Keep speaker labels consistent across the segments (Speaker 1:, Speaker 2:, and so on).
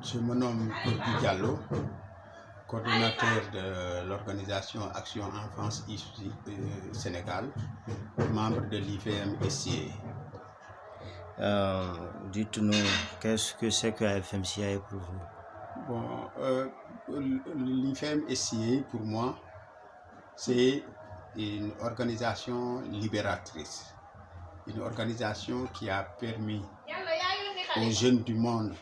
Speaker 1: Je me nomme Gorgui Diallo, coordonnateur de l'organisation Action Enfance ici Sénégal, membre de l'IFM SCA.
Speaker 2: Dites-nous, qu'est-ce que c'est que AFM-CIA pour vous?
Speaker 1: L'IFM SCA, pour moi, c'est une organisation libératrice, une organisation qui a permis aux jeunes du monde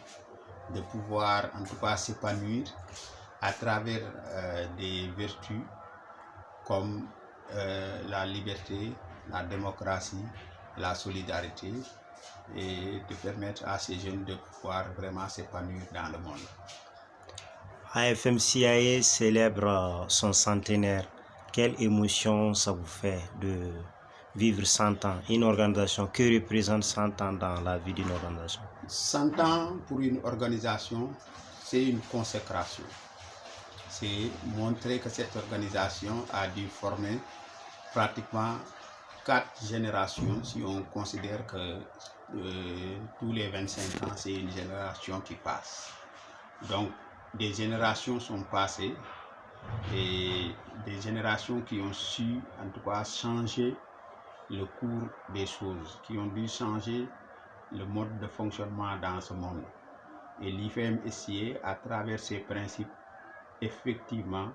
Speaker 1: de pouvoir en tout cas s'épanouir à travers des vertus comme la liberté, la démocratie, la solidarité, et de permettre à ces jeunes de pouvoir vraiment s'épanouir dans le monde.
Speaker 2: AFM-CIA célèbre son centenaire. Quelle émotion ça vous fait de vivre 100 ans? Une organisation, que représente 100 ans dans la vie d'une organisation?
Speaker 1: 100 ans pour une organisation, c'est une consécration. C'est montrer que cette organisation a dû former pratiquement 4 générations, si on considère que tous les 25 ans, c'est une génération qui passe. Donc, des générations sont passées et des générations qui ont su, en tout cas, changer le cours des choses, qui ont dû changer le mode de fonctionnement dans ce monde. Et l'IFM SCA, à travers ses principes, effectivement,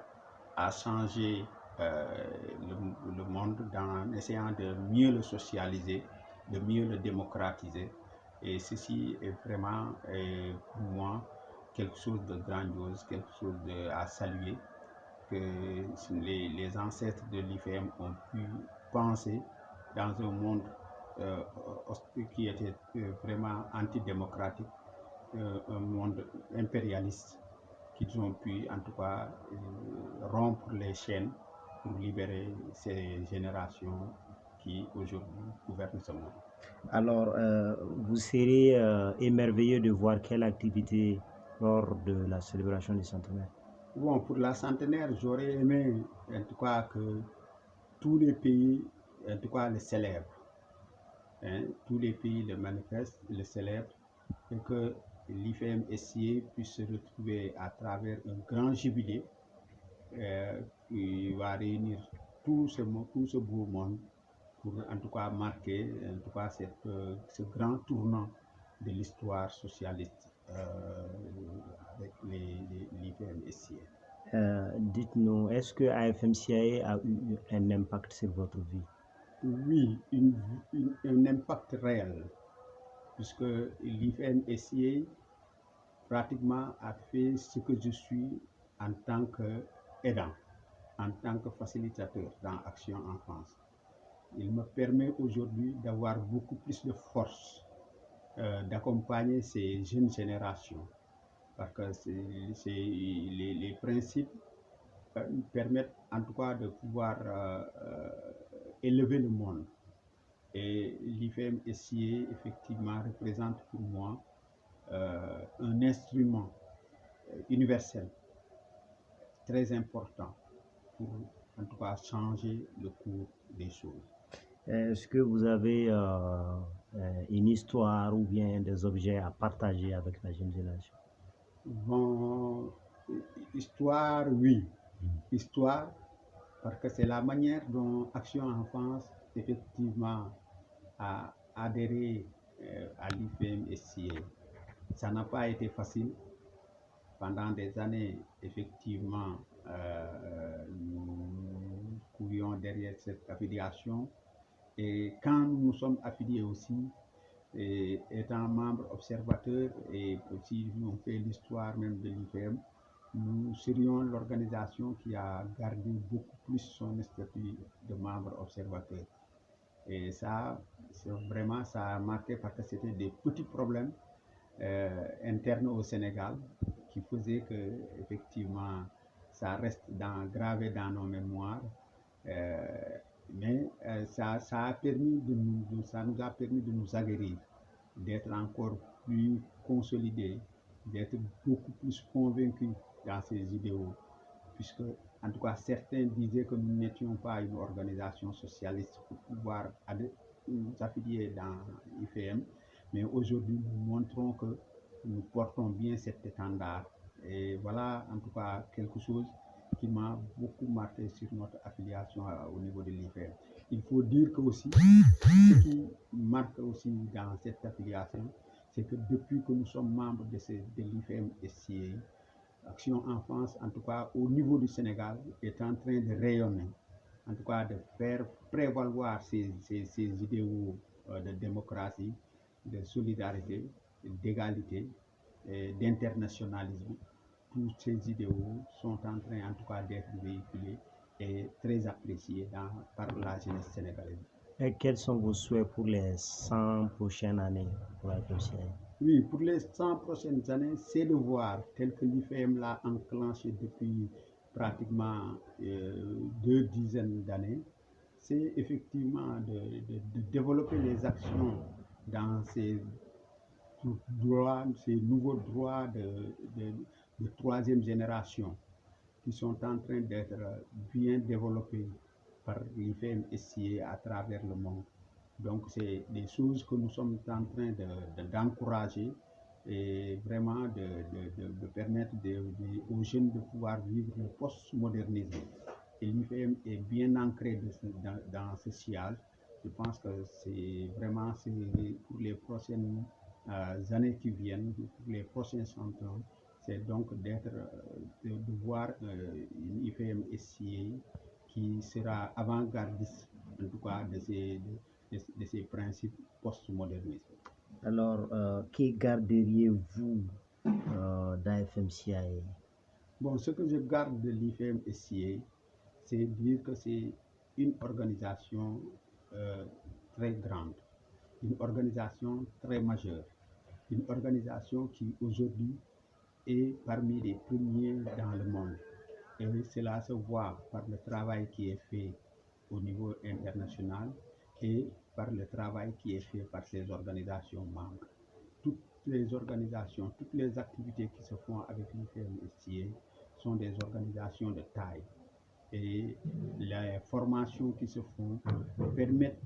Speaker 1: a changé le monde en essayant de mieux le socialiser, de mieux le démocratiser. Et ceci est vraiment, pour moi, quelque chose de grandiose, quelque chose à saluer, que les ancêtres de l'IFM ont pu penser dans un monde qui était vraiment antidémocratique, un monde impérialiste, qu'ils ont pu en tout cas rompre les chaînes pour libérer ces générations qui aujourd'hui gouvernent ce monde.
Speaker 2: Alors, vous serez émerveillé de voir quelle activité lors de la célébration du centenaire?
Speaker 1: Bon, pour la centenaire, j'aurais aimé en tout cas que tous les pays en tout cas le célèbrent. Hein, tous les pays le manifestent, le célèbrent, et que l'IFM SCA puisse se retrouver à travers un grand jubilé qui va réunir tout ce beau monde pour en tout cas marquer en tout cas ce grand tournant de l'histoire socialiste avec l'IFM SCA.
Speaker 2: Dites-nous, est-ce que AFM-CIA a eu un impact sur votre vie?
Speaker 1: Oui, un impact réel, puisque l'IFM SCA pratiquement a fait ce que je suis en tant qu'aidant, en tant que facilitateur dans Action Enfance. Il me permet aujourd'hui d'avoir beaucoup plus de force, d'accompagner ces jeunes générations, parce que les principes permettent en tout cas de pouvoir élever le monde. Et l'IFM SCA effectivement représente pour moi un instrument universel très important pour en tout cas changer le cours des choses.
Speaker 2: Est-ce que vous avez une histoire ou bien des objets à partager avec la jeune génération?
Speaker 1: Bon, histoire, oui. Histoire, parce que c'est la manière dont Action Enfance, effectivement, a adhéré à l'IFM SCA. Ça n'a pas été facile. Pendant des années, effectivement, nous courions derrière cette affiliation. Et quand nous nous sommes affiliés aussi, et étant membre observateur et aussi nous on fait l'histoire même de l'IFM, nous serions l'organisation qui a gardé beaucoup plus son statut de membre observateur. Et ça, vraiment, ça a marqué parce que c'était des petits problèmes internes au Sénégal qui faisaient que, effectivement, ça reste gravé dans nos mémoires. Mais ça a permis ça nous a permis de nous aguerrir, d'être encore plus consolidés, d'être beaucoup plus convaincus dans ces idéaux, puisque en tout cas certains disaient que nous n'étions pas une organisation socialiste pour pouvoir nous affilier dans l'IFM, mais aujourd'hui nous montrons que nous portons bien cet étendard. Et voilà en tout cas quelque chose qui m'a beaucoup marqué sur notre affiliation au niveau de l'IFM. Il faut dire que aussi, ce qui marque aussi dans cette affiliation, c'est que depuis que nous sommes membres de l'IFM SCA, Action Enfance, en tout cas au niveau du Sénégal, est en train de rayonner, en tout cas de faire prévaloir ces idéaux de démocratie, de solidarité, d'égalité, d'internationalisme. Tous ces idéaux sont en train, en tout cas, d'être véhiculés et très appréciés par la jeunesse sénégalaise.
Speaker 2: Et quels sont vos souhaits pour les 100 prochaines années pour la FMCA?
Speaker 1: Oui, pour les 100 prochaines années, c'est de voir, tel que l'IFM l'a enclenché depuis pratiquement 2 dizaines d'années, c'est effectivement de développer les actions dans ces nouveaux droits de troisième génération qui sont en train d'être bien développés par l'IFM SCA à travers le monde. Donc, c'est des choses que nous sommes en train d'encourager et vraiment de permettre aux jeunes de pouvoir vivre le post-modernisme. Et l'IFM est bien ancré dans ce sillage. Je pense que c'est vraiment pour les prochaines années qui viennent, pour les prochains 100 ans, c'est donc de voir une IFM SCA qui sera avant-gardiste, en tout cas, de ces principes post-modernistes.
Speaker 2: Alors, que garderiez-vous d'AFMCA?
Speaker 1: Bon, ce que je garde de l'IFM SCA, c'est dire que c'est une organisation très grande, une organisation très majeure, une organisation qui aujourd'hui est parmi les premiers dans le monde. Et cela se voit par le travail qui est fait au niveau international et par le travail qui est fait par ces organisations membres. Toutes les organisations, toutes les activités qui se font avec l'IFM SCA sont des organisations de taille. Et les formations qui se font permettent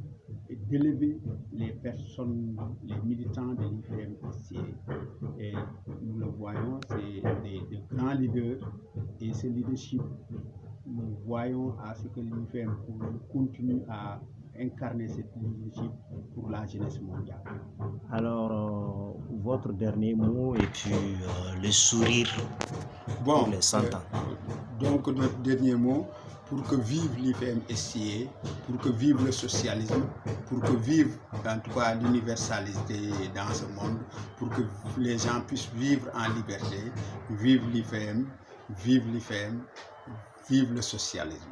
Speaker 1: d'élever les personnes, les militants de l'IFM SCA. Et nous le voyons, c'est des grands leaders et ce leadership, nous voyons à ce que l'IFM continue à incarner cette leadership pour la jeunesse mondiale.
Speaker 2: Alors, votre dernier mot et puis le sourire pour les 100 ans.
Speaker 1: Donc, notre dernier mot, pour que vive l'IFM SCA, pour que vive le socialisme, pour que vive en tout cas l'universalité dans ce monde, pour que les gens puissent vivre en liberté, vive l'IFM, vive le socialisme.